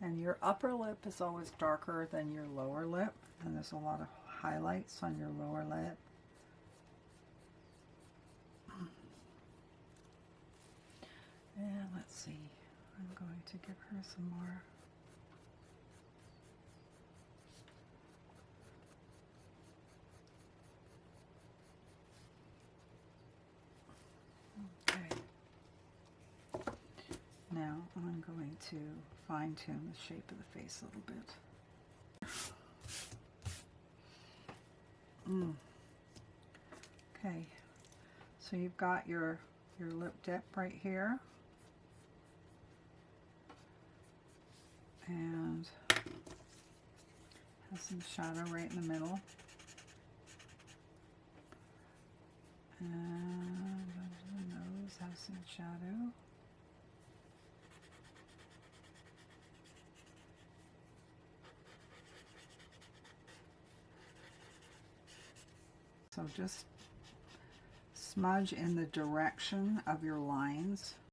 And your upper lip is always darker than your lower lip, and there's a lot of highlights on your lower lip. And let's see, I'm going to give her some more. Okay. Now I'm going to fine tune the shape of the face a little bit. Okay, so you've got your lip dip right here, and has some shadow right in the middle, and under the nose has some shadow. So just smudge in the direction of your lines.